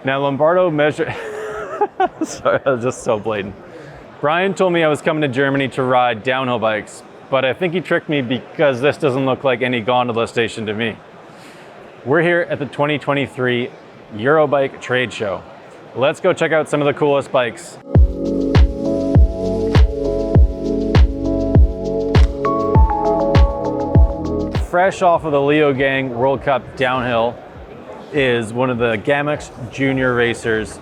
Now Lombardo measure, sorry, I was just so blatant. Brian told me I was coming to Germany to ride downhill bikes, but I think he tricked me because this doesn't look like any gondola station to me. We're here at the 2023 Eurobike trade show. Let's go check out some of the coolest bikes. Fresh off of the Leogang World Cup downhill is one of the Gamux Junior Racers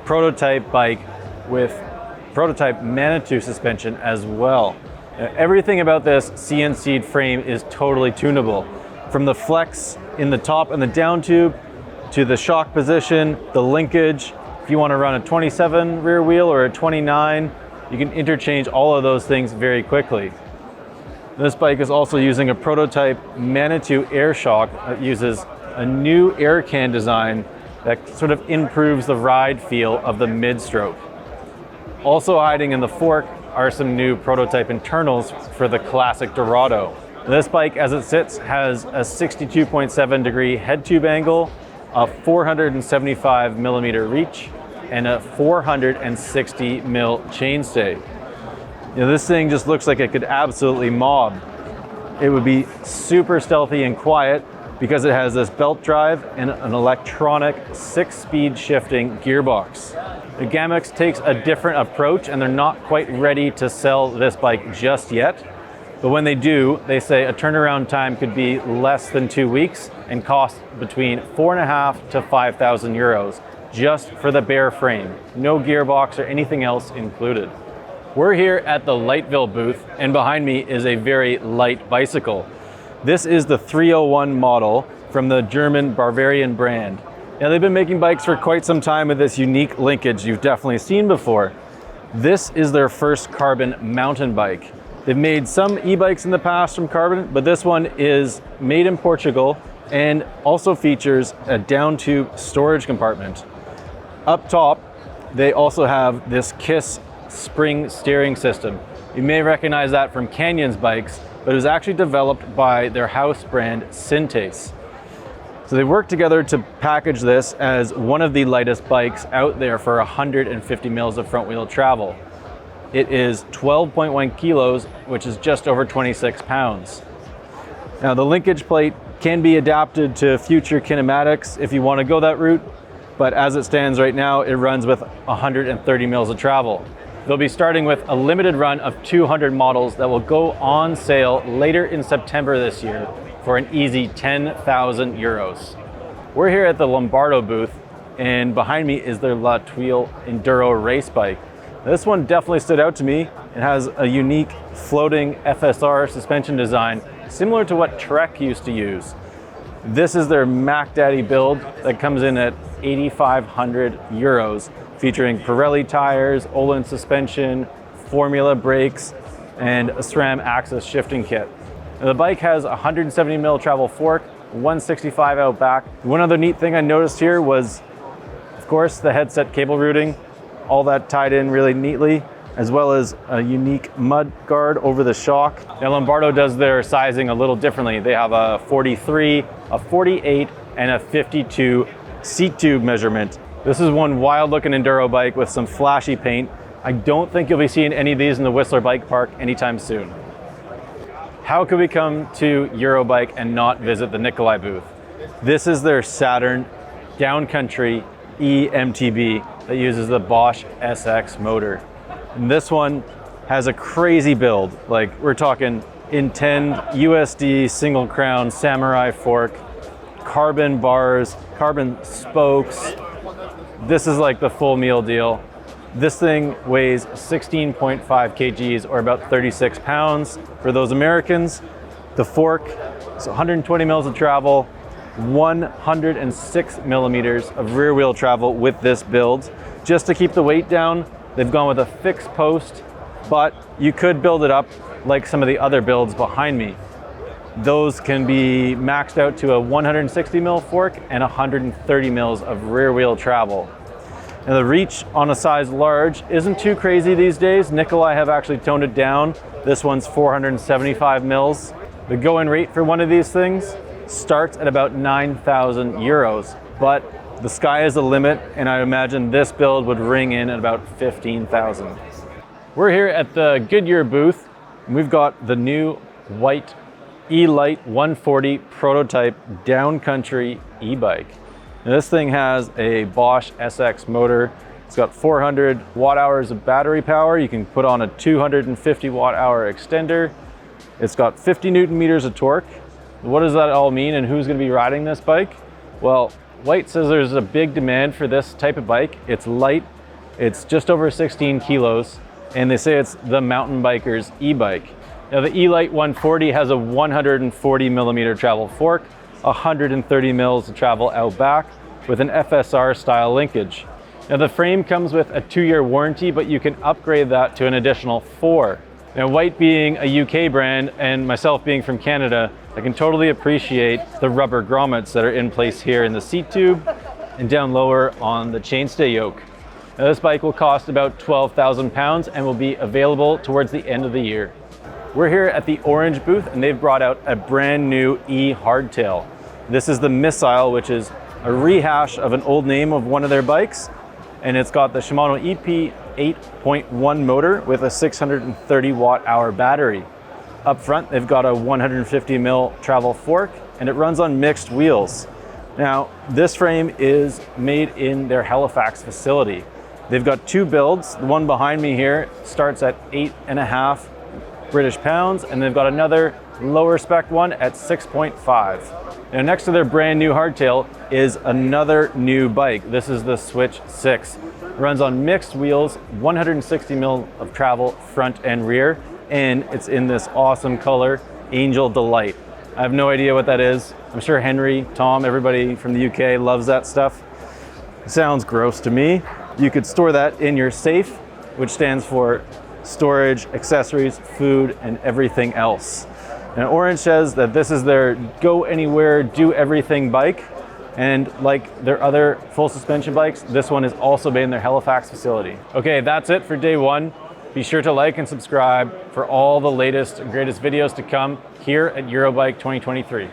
prototype bike with prototype Manitou suspension as well. Everything about this CNC'd frame is totally tunable. From the flex in the top and the down tube to the shock position, the linkage. If you want to run a 27 rear wheel or a 29, you can interchange all of those things very quickly. This bike is also using a prototype Manitou air shock that uses a new air can design that sort of improves the ride feel of the mid-stroke. Also hiding in the fork are some new prototype internals for the classic Dorado. This bike, as it sits, has a 62.7 degree head tube angle, a 475 millimeter reach, and a 460 mil chainstay. This thing just looks like it could absolutely mob. It would be super stealthy and quiet because it has this belt drive and an electronic 6-speed shifting gearbox. The Gamux takes a different approach and they're not quite ready to sell this bike just yet. But when they do, they say a turnaround time could be less than 2 weeks and cost between 4,500 to 5,000 euros just for the bare frame. No gearbox or anything else included. We're here at the Liteville booth, and behind me is a very light bicycle. This is the 301 model from the German Bavarian brand. Now, they've been making bikes for quite some time with this unique linkage you've definitely seen before. This is their first carbon mountain bike. They've made some e-bikes in the past from carbon, but this one is made in Portugal and also features a down tube storage compartment. Up top, they also have this KISS spring steering system. You may recognize that from Canyon's bikes, but it was actually developed by their house brand Syntace. So they worked together to package this as one of the lightest bikes out there for 150 mils of front wheel travel. It is 12.1 kilos, which is just over 26 pounds. Now the linkage plate can be adapted to future kinematics if you want to go that route, but as it stands right now, it runs with 130 mils of travel. They'll be starting with a limited run of 200 models that will go on sale later in September this year for an easy 10,000 euros. We're here at the Lombardo booth, and behind me is their La Thuile Enduro race bike. This one definitely stood out to me. It has a unique floating FSR suspension design, similar to what Trek used to use. This is their Mac Daddy build that comes in at 8,500 euros, featuring Pirelli tires, Olin suspension, Formula brakes, and a SRAM axis shifting kit. Now, the bike has a 170 mil travel fork, 165 out back. One other neat thing I noticed here was, of course, the headset cable routing, all that tied in really neatly, as well as a unique mud guard over the shock. Now Lombardo does their sizing a little differently. They have a 43, a 48, and a 52 seat tube measurement. This is one wild looking enduro bike with some flashy paint. I don't think you'll be seeing any of these in the Whistler Bike Park anytime soon. How could we come to Eurobike and not visit the Nicolai booth? This is their Saturn downcountry EMTB that uses the Bosch SX motor. And this one has a crazy build. Like, we're talking Intend USD single crown samurai fork, carbon bars, carbon spokes. This is like the full meal deal. This thing weighs 16.5 kgs or about 36 pounds for those Americans. The fork is 120 mils of travel, 106 millimeters of rear wheel travel with this build. Just to keep the weight down, they've gone with a fixed post, but you could build it up like some of the other builds behind me. Those can be maxed out to a 160 mil fork and 130 mils of rear wheel travel. Now the reach on a size large isn't too crazy these days. Nicolai have actually toned it down. This one's 475 mils. The going rate for one of these things starts at about 9,000 euros, but The sky is the limit, and I imagine this build would ring in at about 15,000. We're here at the Goodyear booth, and we've got the new Whyte E-Lite 140 prototype downcountry e-bike. Now, this thing has a Bosch SX motor. It's got 400 watt hours of battery power. You can put on a 250 watt hour extender. It's got 50 Newton meters of torque. What does that all mean, and who's going to be riding this bike? Well, Whyte says there's a big demand for this type of bike. It's light, it's just over 16 kilos, and they say it's the mountain biker's e-bike. Now, the E-Lite 140 has a 140 millimeter travel fork, 130 mils of travel out back with an FSR style linkage. Now, the frame comes with a 2-year warranty, but you can upgrade that to an additional 4. Now, Whyte being a UK brand and myself being from Canada, I can totally appreciate the rubber grommets that are in place here in the seat tube and down lower on the chainstay yoke. Now, this bike will cost about 12,000 pounds and will be available towards the end of the year. We're here at the Orange booth, and they've brought out a brand new e-hardtail. This is the Msisle, which is a rehash of an old name of one of their bikes, and it's got the Shimano EP 8.1 motor with a 630 watt hour battery. Up front, they've got a 150 mil travel fork, and it runs on mixed wheels. Now, this frame is made in their Halifax facility. They've got 2 builds. The one behind me here starts at 8.5 British pounds, and they've got another lower spec one at 6.5. Now, next to their brand new hardtail is another new bike. This is the Switch 6. It runs on mixed wheels, 160 mil of travel front and rear, and it's in this awesome color, Angel Delight. I have no idea what that is. I'm sure Henry, Tom, everybody from the UK loves that stuff. It sounds gross to me. You could store that in your safe, which stands for storage, accessories, food, and everything else. And Orange says that this is their go anywhere, do everything bike. And like their other full suspension bikes, this one is also made in their Halifax facility. Okay, that's it for day 1. Be sure to like and subscribe for all the latest and greatest videos to come here at Eurobike 2023.